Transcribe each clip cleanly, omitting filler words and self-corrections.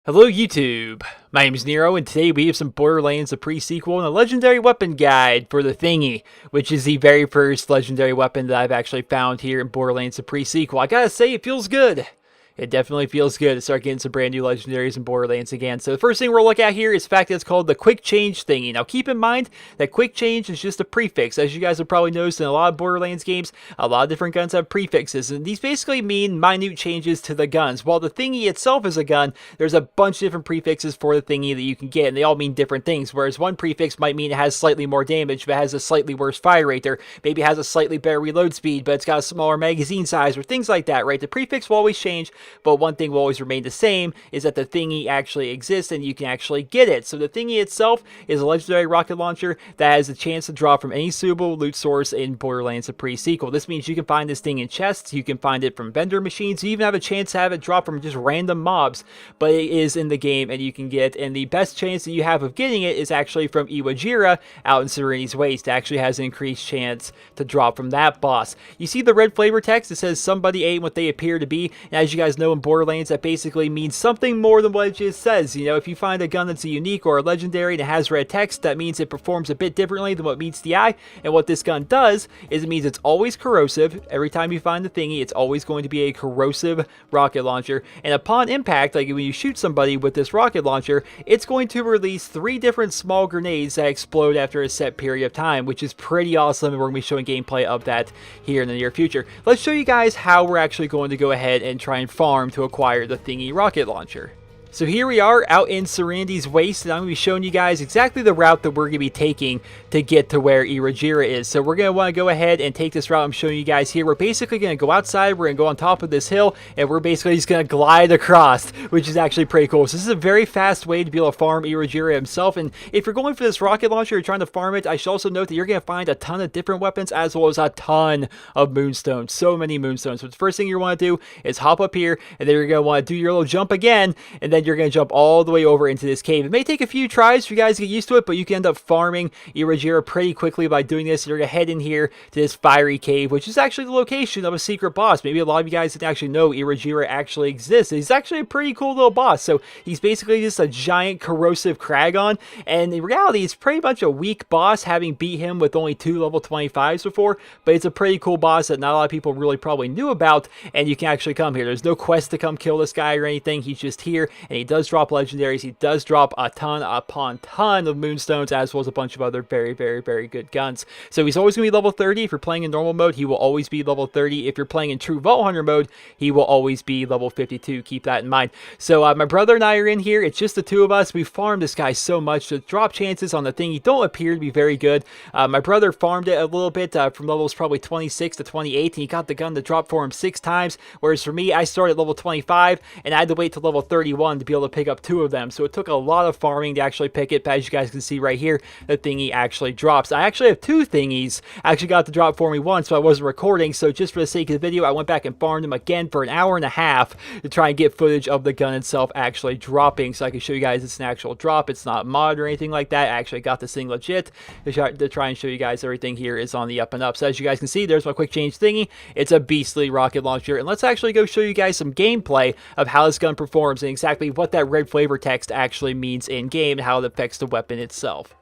Hello YouTube, my name is Nero, and today we have some Borderlands, a pre-sequel, and a legendary weapon guide for the Thingy, which is the very first legendary weapon that I've actually found here in Borderlands, a pre-sequel. I gotta say, it feels good. It definitely feels good to start getting some brand new legendaries in Borderlands again. So the first thing we'll look at here is the fact that it's called the Quick Change Thingy. Now keep in mind that Quick Change is just a prefix. As you guys have probably noticed in a lot of Borderlands games, a lot of different guns have prefixes, and these basically mean minute changes to the guns. While the Thingy itself is a gun, there's a bunch of different prefixes for the Thingy that you can get, and they all mean different things. Whereas one prefix might mean it has slightly more damage, but has a slightly worse fire rate, or maybe it has a slightly better reload speed, but it's got a smaller magazine size, or things like that, right? The prefix will always change, but one thing will always remain the same is that the Thingy actually exists and you can actually get it. So the Thingy itself is a legendary rocket launcher that has a chance to drop from any suitable loot source in Borderlands, a pre-sequel. This means you can find this thing in chests, you can find it from vendor machines, you even have a chance to have it drop from just random mobs, but it is in the game and you can get it, and the best chance that you have of getting it is actually from Iwajira out in Serenity's Waste. It actually has an increased chance to drop from that boss. You see the red flavor text that says somebody ate what they appear to be, and as you guys know in Borderlands, that basically means something more than what it just says. You know, if you find a gun that's a unique or a legendary and it has red text, that means it performs a bit differently than what meets the eye. And what this gun does is it means it's always corrosive. Every time you find the Thingy, it's always going to be a corrosive rocket launcher. And upon impact, like when you shoot somebody with this rocket launcher, it's going to release 3 different small grenades that explode after a set period of time, which is pretty awesome. And we're going to be showing gameplay of that here in the near future. Let's show you guys how we're actually going to go ahead and try and farm to acquire the Thingy rocket launcher. So here we are out in Serenity's Waste, and I'm going to be showing you guys exactly the route that we're going to be taking to get to where Iwajira is. So we're going to want to go ahead and take this route I'm showing you guys here. We're basically going to go outside, we're going to go on top of this hill, and we're basically just going to glide across, which is actually pretty cool. So this is a very fast way to be able to farm Iwajira himself, and if you're going for this rocket launcher, you're trying to farm it, I should also note that you're going to find a ton of different weapons as well as a ton of moonstones. So many moonstones. So the first thing you want to do is hop up here, and then you're going to want to do your little jump again, and then you're going to jump all the way over into this cave. It may take a few tries for you guys to get used to it, but you can end up farming Iwajira pretty quickly by doing this. You're going to head in here to this fiery cave, which is actually the location of a secret boss. Maybe a lot of you guys didn't actually know Iwajira actually exists. He's actually a pretty cool little boss. So he's basically just a giant corrosive Kragon, and in reality, he's pretty much a weak boss, having beat him with only 2 level 25s before, but it's a pretty cool boss that not a lot of people really probably knew about, and you can actually come here. There's no quest to come kill this guy or anything. He's just here, and he does drop legendaries. He does drop a ton upon ton of moonstones, as well as a bunch of other very good guns. So he's always going to be level 30. If you're playing in normal mode, he will always be level 30. If you're playing in true Vault Hunter mode, he will always be level 52. Keep that in mind. So my brother and I are in here. It's just the 2 of us. We farmed this guy so much. The drop chances on the Thingy don't appear to be very good. My brother farmed it a little bit from levels probably 26 to 28, and he got the gun to drop for him 6 times, whereas for me, I started at level 25, and I had to wait till level 31 to be able to pick up 2 of them. So it took a lot of farming to actually pick it, but as you guys can see right here, the Thingy actually drops. I actually have 2 Thingies. I actually got to drop for me once, but I wasn't recording, so just for the sake of the video, I went back and farmed them again for an hour and a half to try and get footage of the gun itself actually dropping, so I can show you guys it's an actual drop. It's not mod or anything like that. I actually got this thing legit to try and show you guys everything here is on the up and up. So as you guys can see, there's my Quick Change Thingy. It's a beastly rocket launcher, and let's actually go show you guys some gameplay of how this gun performs and exactly what that red flavor text actually means in game and how it affects the weapon itself.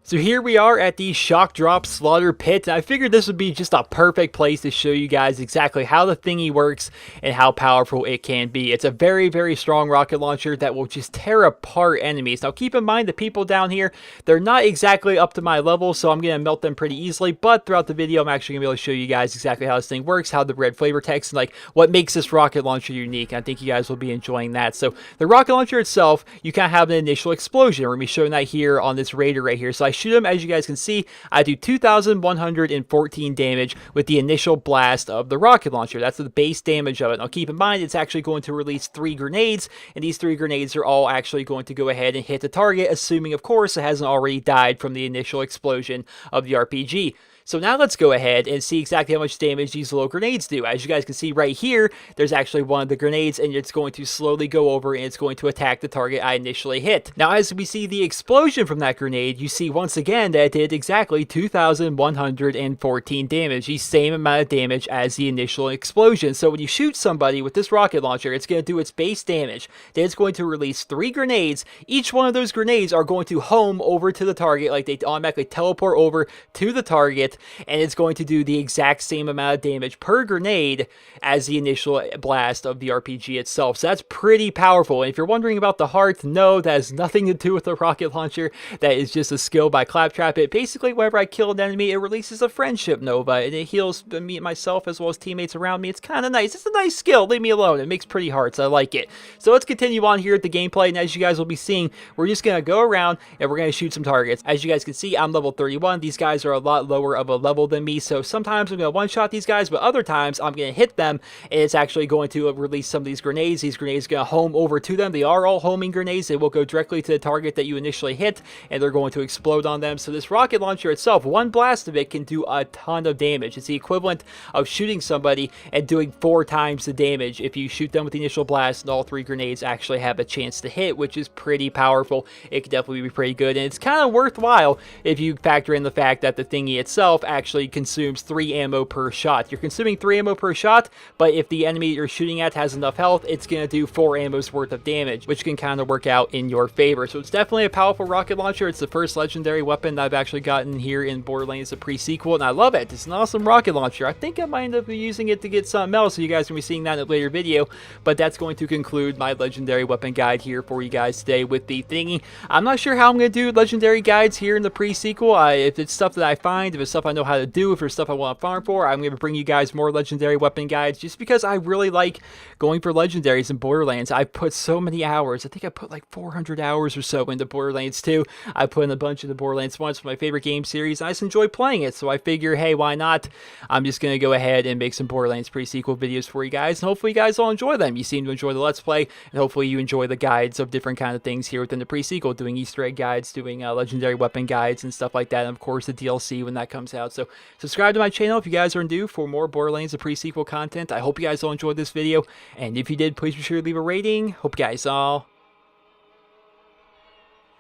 So here we are at the Shock Drop Slaughter Pit, and I figured this would be just a perfect place to show you guys exactly how the Thingy works and how powerful it can be. It's a very strong rocket launcher that will just tear apart enemies. Now keep in mind the people down here, they're not exactly up to my level, so I'm going to melt them pretty easily, but throughout the video I'm actually going to be able to show you guys exactly how this thing works, how the red flavor text, and like what makes this rocket launcher unique. I think you guys will be enjoying that. So the rocket launcher itself, you kind of have an initial explosion. We're going to be showing that here on this Raider right here. So I shoot him, as you guys can see, I do 2,114 damage with the initial blast of the rocket launcher. That's the base damage of it. Now keep in mind, it's actually going to release 3 grenades, and these 3 grenades are all actually going to go ahead and hit the target, assuming, of course, it hasn't already died from the initial explosion of the RPG. So now let's go ahead and see exactly how much damage these little grenades do. As you guys can see right here, there's actually one of the grenades, and it's going to slowly go over and it's going to attack the target I initially hit. Now, as we see the explosion from that grenade, you see once again that it did exactly 2,114 damage, the same amount of damage as the initial explosion. So when you shoot somebody with this rocket launcher, it's going to do its base damage. Then it's going to release 3 grenades. Each one of those grenades are going to home over to the target, like they automatically teleport over to the target, and it's going to do the exact same amount of damage per grenade as the initial blast of the RPG itself. So that's pretty powerful. And if you're wondering about the heart, no, that has nothing to do with the rocket launcher. That is just a skill by Claptrap. It basically, whenever I kill an enemy, it releases a friendship nova, and it heals me, myself, as well as teammates around me. It's kind of nice. It's a nice skill. Leave me alone. It makes pretty hearts. I like it. So let's continue on here at the gameplay, and as you guys will be seeing, we're just going to go around and we're going to shoot some targets. As you guys can see, I'm level 31. These guys are a lot lower of a level than me, so sometimes I'm going to one-shot these guys, but other times I'm going to hit them, and it's actually going to release some of these grenades. These grenades are going to home over to them. They are all homing grenades. They will go directly to the target that you initially hit, and they're going to explode on them. So this rocket launcher itself, one blast of it can do a ton of damage. It's the equivalent of shooting somebody and doing 4 times the damage if you shoot them with the initial blast and all 3 grenades actually have a chance to hit, which is pretty powerful. It could definitely be pretty good, and it's kind of worthwhile if you factor in the fact that the thingy itself actually consumes 3 ammo per shot. You're consuming 3 ammo per shot, but if the enemy you're shooting at has enough health, it's going to do 4 ammo's worth of damage, which can kind of work out in your favor. So it's definitely a powerful rocket launcher. It's the first legendary weapon that I've actually gotten here in Borderlands, the pre-sequel, and I love it. It's an awesome rocket launcher. I think I might end up using it to get something else, so you guys are going to be seeing that in a later video, but that's going to conclude my legendary weapon guide here for you guys today with the thingy. I'm not sure how I'm going to do legendary guides here in the pre-sequel. If it's stuff that I find, if it's stuff I know how to do, if there's stuff I want to farm for, I'm going to bring you guys more legendary weapon guides just because I really like going for legendaries in Borderlands. I've put so many hours. I think I put like 400 hours or so into Borderlands 2. I put in a bunch into Borderlands 1. It's my favorite game series. I just enjoy playing it, so I figure, hey, why not? I'm just going to go ahead and make some Borderlands pre-sequel videos for you guys, and hopefully you guys will enjoy them. You seem to enjoy the Let's Play, and hopefully you enjoy the guides of different kind of things here within the pre-sequel, doing Easter egg guides, doing legendary weapon guides and stuff like that, and of course the DLC when that comes out. So subscribe to my channel if you guys are new for more Borderlands the pre-sequel content. I hope you guys all enjoyed this video, and if you did, please be sure to leave a rating. Hope you guys all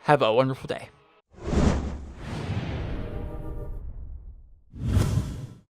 have a wonderful day.